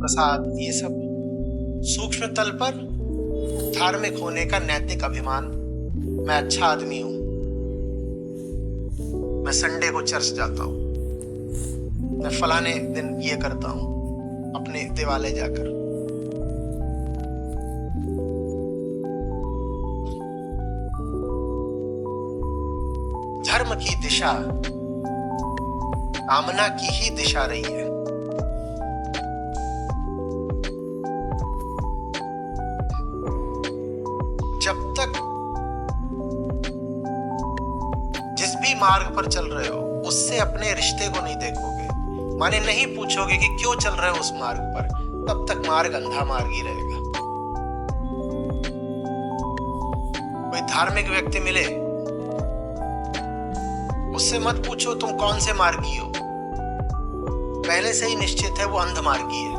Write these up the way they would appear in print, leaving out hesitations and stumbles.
प्रसाद, ये सब सूक्ष्म तल पर धार्मिक होने का नैतिक अभिमान। मैं अच्छा आदमी हूं, मैं संडे को चर्च जाता हूं, मैं फलाने दिन ये करता हूं अपने देवालय जाकर। धर्म की दिशा कामना की ही दिशा रही है। जब तक जिस भी मार्ग पर चल रहे हो उससे अपने रिश्ते को नहीं देखोगे, माने नहीं पूछोगे कि क्यों चल रहे हो उस मार्ग पर, तब तक मार्ग अंधा मार्ग ही रहेगा। कोई धार्मिक व्यक्ति मिले, उससे मत पूछो तुम कौन से मार्गी हो, पहले से ही निश्चित है वो अंध मार्गी है।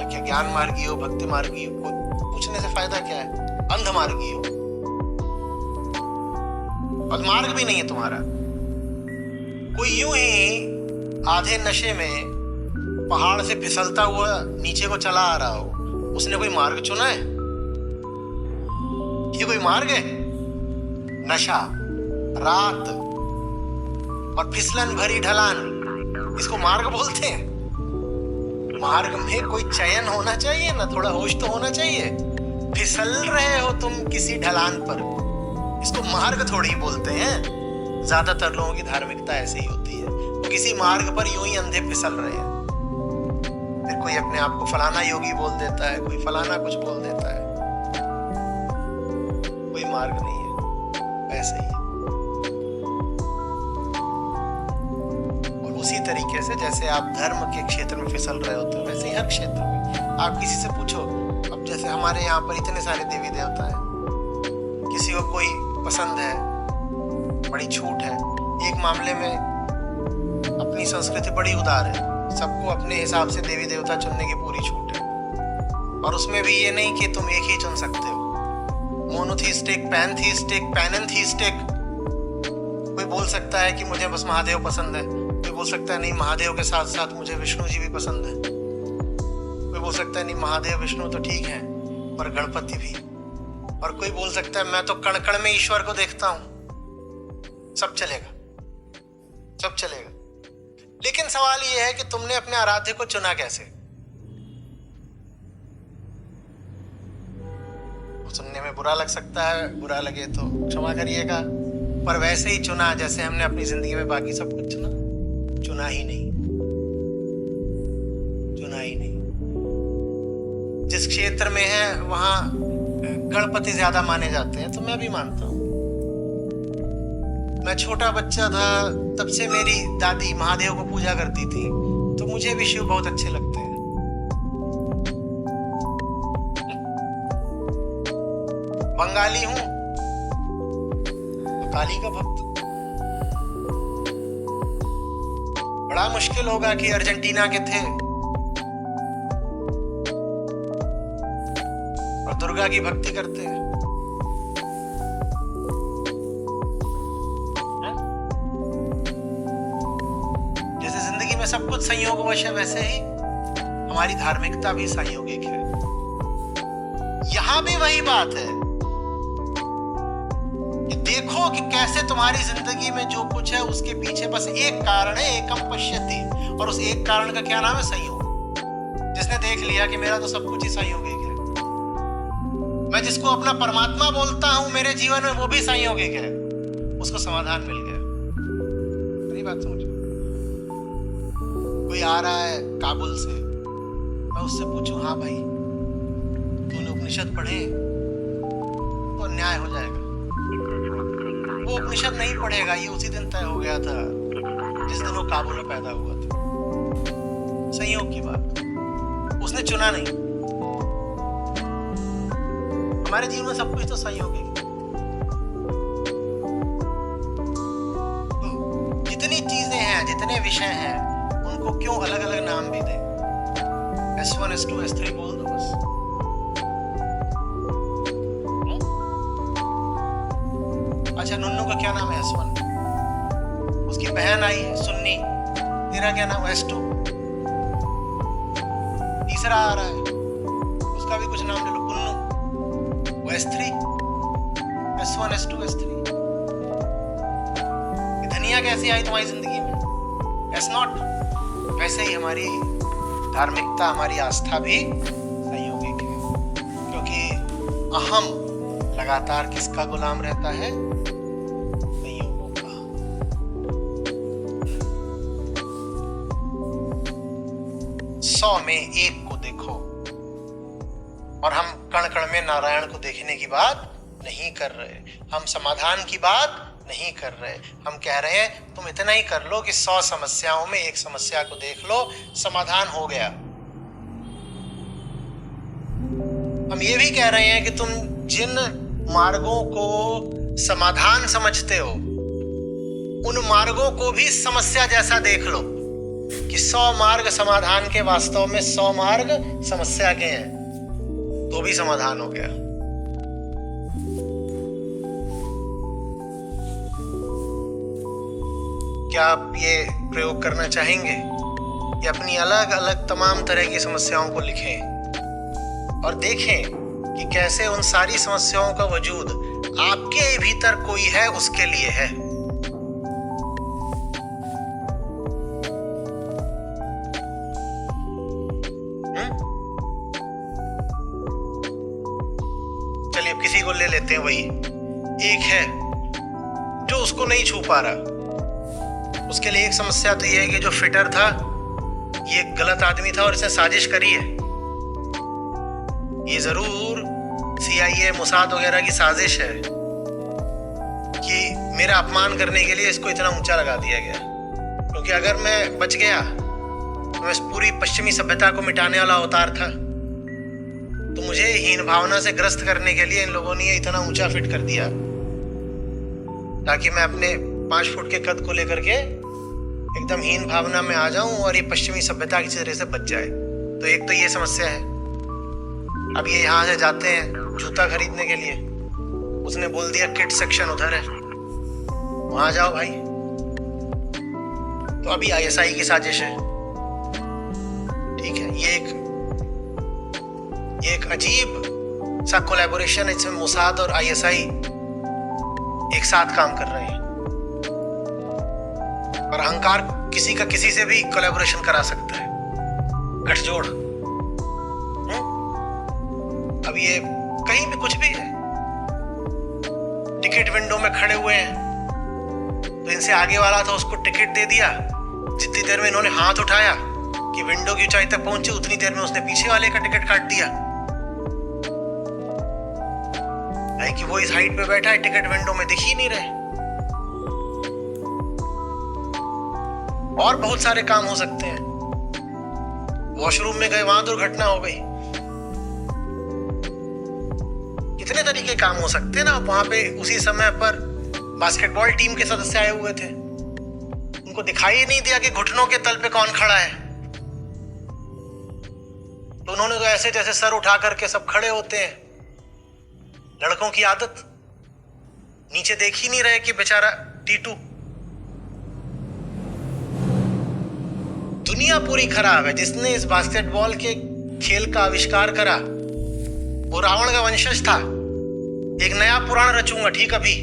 क्या ज्ञान मार्गी हो, भक्ति मार्गी हो, पूछने से फायदा क्या है? अंध मार्गी हो और मार्ग भी नहीं है तुम्हारा। कोई यूं ही आधे नशे में पहाड़ से फिसलता हुआ नीचे को चला आ रहा हो, उसने कोई मार्ग चुना है? ये कोई मार्ग है? नशा, रात और फिसलन भरी ढलान, इसको मार्ग बोलते हैं? मार्ग में कोई चयन होना चाहिए ना, थोड़ा होश तो होना चाहिए। फिसल रहे हो तुम किसी ढलान पर, इसको मार्ग थोड़ी बोलते हैं। ज्यादातर लोगों की धार्मिकता ऐसे ही होती है, वो किसी मार्ग पर यूं ही अंधे फिसल रहे हैं। फिर कोई अपने आप को फलाना योगी बोल देता है, कोई फलाना कुछ बोल देता है। कोई मार्ग नहीं है, ऐसे ही है। और उसी तरीके से जैसे आप धर्म के क्षेत्र में फिसल रहे होते हो, वैसे ही हर क्षेत्र में आप किसी से पूछो। अब जैसे हमारे यहाँ पर इतने सारे देवी देवता हैं, किसी को कोई पसंद है, बड़ी छूट है। एक मामले में अपनी संस्कृति बड़ी उदार है, सबको अपने हिसाब से देवी देवता चुनने की पूरी छूट है। और उसमें भी ये नहीं कि तुम एक ही चुन सकते हो, मोनोथीस्टिक, पैनथीस्टिक, पैनेंथीस्टिक। कोई बोल सकता है कि मुझे बस महादेव पसंद है, कोई बोल सकता है नहीं महादेव के साथ साथ मुझे विष्णु जी भी पसंद है, कोई बोल सकता है नहीं महादेव विष्णु तो ठीक है पर गणपति भी, और कोई बोल सकता है मैं तो कण कण में ईश्वर को देखता हूं। सब चलेगा, सब चलेगा। लेकिन सवाल यह है कि तुमने अपने आराध्य को चुना कैसे? सुनने में बुरा लग सकता है, बुरा लगे तो क्षमा करिएगा, पर वैसे ही चुना जैसे हमने अपनी जिंदगी में बाकी सब कुछ चुना। चुना ही नहीं, चुना ही नहीं। जिस क्षेत्र में है वहां गणपति ज्यादा माने जाते हैं, तो मैं भी मानता हूं। मैं छोटा बच्चा था तब से मेरी दादी महादेव को पूजा करती थी, तो मुझे भी शिव बहुत अच्छे लगते हैं। बंगाली हूं तो काली का भक्त। बड़ा मुश्किल होगा कि अर्जेंटीना के थे और दुर्गा की भक्ति करते हैं। जैसे जिंदगी में सब कुछ संयोगवश है, वैसे ही हमारी धार्मिकता भी संयोगिक है। यहां भी वही बात है कि देखो कि कैसे तुम्हारी जिंदगी में जो कुछ है उसके पीछे बस एक कारण है, एकम पश्यति, और उस एक कारण का क्या नाम है? संयोग। जिसने देख लिया कि मेरा तो सब कुछ ही संयोगिक है, मैं जिसको अपना परमात्मा बोलता हूं मेरे जीवन में वो भी संयोगिक है, उसको समाधान मिल गया। मेरी बात समझो। कोई आ रहा है काबुल से, मैं उससे पूछूं हाँ भाई तूने उपनिषद पढ़े, तो अन्याय हो जाएगा। वो उपनिषद नहीं पढ़ेगा, ये उसी दिन तय हो गया था जिस दिन वो काबुल में पैदा हुआ था। संयोग की बात, उसने चुना नहीं। हमारे जीवन में सब कुछ तो संयोग है। तो जितनी चीजें हैं, जितने विषय हैं, उनको क्यों अलग अलग नाम भी दें? S1, S2, S3 बोल दो बस। अच्छा, नुन्नू का क्या नाम है? S1। उसकी बहन आई है सुन्नी, तेरा क्या नाम? S2। तीसरा आ रहा है, उसका भी कुछ नाम ले लो, पुन्नू, वो S3, S1, S2, S3। धनिया कैसी आई तुम्हारी जिंदगी में? S0। वैसे ही हमारी धार्मिकता, हमारी आस्था भी संयोगिक है, क्योंकि अहम लगातार किसका गुलाम रहता है? संयोगों का। 100 में एक को देखो, और हम कण कण में नारायण को देखने की बात नहीं कर रहे, हम समाधान की बात नहीं कर रहे। हम कह रहे हैं तुम इतना ही कर लो कि 100 समस्याओं में एक समस्या को देख लो, समाधान हो गया। हम ये भी कह रहे हैं कि तुम जिन मार्गों को समाधान समझते हो, उन मार्गों को भी समस्या जैसा देख लो कि 100 मार्ग समाधान के वास्तव में 100 मार्ग समस्या के हैं, तो भी समाधान हो गया। क्या आप ये प्रयोग करना चाहेंगे कि अपनी अलग अलग तमाम तरह की समस्याओं को लिखें और देखें कि कैसे उन सारी समस्याओं का वजूद आपके भीतर कोई है, उसके लिए है। चलिए अब किसी को ले लेते हैं, वही एक है जो उसको नहीं छू पा रहा। उसके लिए एक समस्या तो ये है कि जो फिटर था ये गलत आदमी था और इसने साजिश करी है। ये जरूर CIA, मोसाद वगैरह की साजिश है कि मेरा अपमान करने के लिए इसको इतना ऊंचा लगा दिया गया, क्योंकि अगर मैं बच गया तो मैं इस पूरी पश्चिमी सभ्यता को मिटाने वाला अवतार था। तो मुझे हीन भावना से ग्रस्त करने के लिए इन लोगों ने इतना ऊंचा फिट कर दिया ताकि मैं अपने 5 फुट के कद को लेकर के एकदम हीन भावना में आ जाऊं और ये पश्चिमी सभ्यता किसी तरह से बच जाए। तो एक तो ये समस्या है। अब ये यहाँ से जाते हैं जूता खरीदने के लिए, उसने बोल दिया किड सेक्शन उधर है, वहां जाओ भाई। तो अभी ISI की साजिश है, ठीक है। ये एक अजीब सा कोलैबोरेशन है, इसमें मोसाद और ISI एक साथ काम कर रहे हैं और अहंकार किसी का किसी से भी कोलैबोरेशन करा सकता है, गठजोड़। अब ये कहीं भी कुछ भी है, टिकट विंडो में खड़े हुए हैं तो इनसे आगे वाला था, उसको टिकट दे दिया। जितनी देर में इन्होंने हाथ उठाया कि विंडो की ऊंचाई तक पहुंचे, उतनी देर में उसने पीछे वाले का टिकट काट दिया। कि वो इस हाइट पे बैठा है, टिकट विंडो में दिख ही नहीं रहे। और बहुत सारे काम हो सकते हैं। वॉशरूम में गए, वहां दुर्घटना हो गई। कितने तरीके काम हो सकते हैं ना। वहां पे उसी समय पर बास्केटबॉल टीम के सदस्य आए हुए थे, उनको दिखाई ही नहीं दिया कि घुटनों के तल पे कौन खड़ा है, तो उन्होंने तो ऐसे जैसे सर उठा करके सब खड़े होते हैं। लड़कों की आदत, नीचे देख ही नहीं रहे कि बेचारा टीटू। दुनिया पूरी खराब है। जिसने इस बास्केटबॉल के खेल का आविष्कार करा वो रावण का वंशज था। एक नया पुराण रचूंगा, ठीक। अभी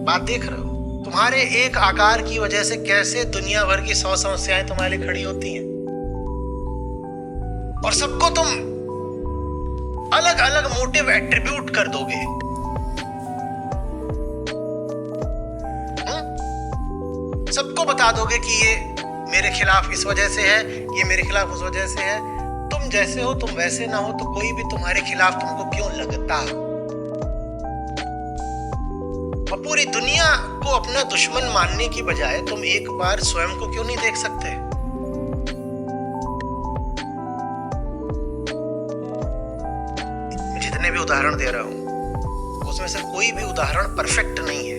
बात देख रहे हो, तुम्हारे एक आकार की वजह से कैसे दुनिया भर की 100 समस्याएं तुम्हारे लिए खड़ी होती हैं, और सबको तुम अलग अलग मोटिव एट्रीब्यूट कर दोगे। सबको बता दोगे कि ये मेरे खिलाफ इस वजह से है, ये मेरे खिलाफ उस वजह से है। तुम जैसे हो, तुम वैसे ना हो, तो कोई भी तुम्हारे खिलाफ तुमको क्यों लगता। और पूरी दुनिया को अपना दुश्मन मानने की बजाय तुम एक बार स्वयं को क्यों नहीं देख सकते। जितने भी उदाहरण दे रहा हूं उसमें से कोई भी उदाहरण परफेक्ट नहीं है,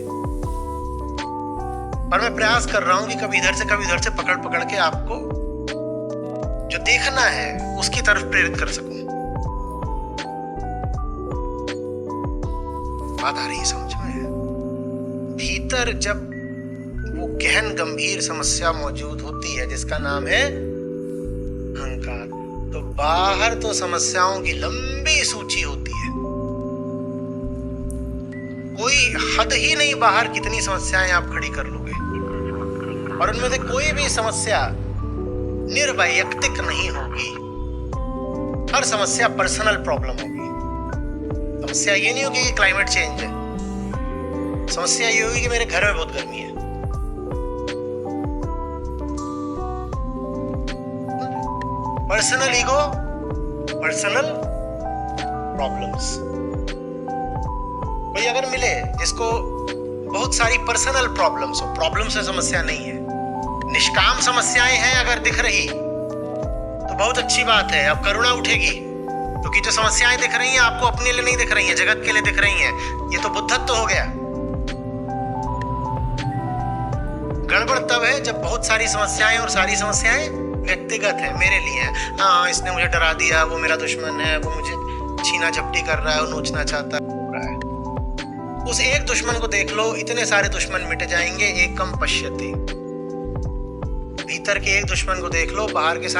पर मैं प्रयास कर रहा हूं कि कभी इधर से कभी उधर से पकड़ पकड़ के आपको जो देखना है उसकी तरफ प्रेरित कर सकूं। बात आ रही है समझ में? भीतर जब वो गहन गंभीर समस्या मौजूद होती है जिसका नाम है अहंकार, तो बाहर तो समस्याओं की लंबी सूची होती है, कोई हद ही नहीं बाहर कितनी समस्याएं आप खड़ी कर लोगे, और उनमें से कोई भी समस्या निर्वैयक्तिक नहीं होगी। हर समस्या पर्सनल प्रॉब्लम होगी। समस्या ये नहीं होगी कि क्लाइमेट चेंज है, समस्या ये होगी कि मेरे घर में बहुत गर्मी है। Personal ego, personal problems. कोई अगर मिले जिसको बहुत सारी पर्सनल प्रॉब्लम्स हो, प्रॉब्लम से समस्या नहीं है, निष्काम समस्याएं हैं अगर दिख रही तो बहुत अच्छी बात है, अब करुणा उठेगी, क्योंकि जो समस्याएं दिख रही हैं आपको अपने लिए नहीं दिख रही हैं, जगत के लिए दिख रही हैं। ये तो बुद्धत्व हो गया। गड़बड़ तब है जब बहुत सारी समस्याएं और सारी समस्याएं व्यक्तिगत है, मेरे लिए है। हाँ, इसने मुझे डरा दिया, वो मेरा दुश्मन है, वो मुझे छीना झपटी कर रहा है, वो नोचना चाहता है। उस एक दुश्मन को देख लो, इतने सारे दुश्मन मिट जाएंगे। एकम पश्यति, भीतर के एक दुश्मन को देख लो, बाहर के सारे